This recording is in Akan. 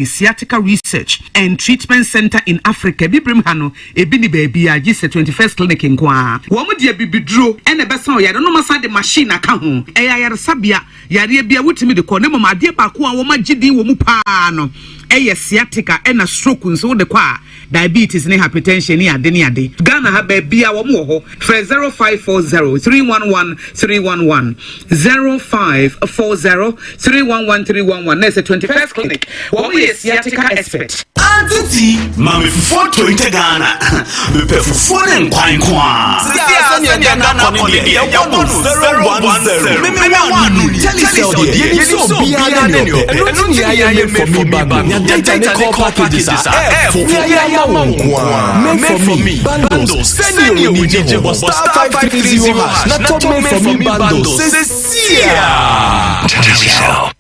the Sciatica Research and Treatment Center in Africa. Bibrim hano ebini baby a gise 21st clinic in kwa. Womu dia bibidro ene besa o yare no masa de machine aka ho. Eya yare sabia yare bia wutimi de ko ne mama de ba ko a wo magidi wo mu pa no. Eye sciatica ena stroke nso de kwa diabetes ne hypertension ni ade ni ade. Ghana ha baby a wo mu ho. 0540-311-311 0540-311-311. Next 21st clinic. What we sciatica expert. Auntie, mami fufoto inte Ghana. Me pe fufone nkwankwa. Sanya Ghana money ya 010. Me wanu tell yourself the so bia na no. Enu ni ya for me bando. Ya data ne call packages for ya me for me bundles. Send you with star 530 hash. Not me for me bundles. Tell yourself.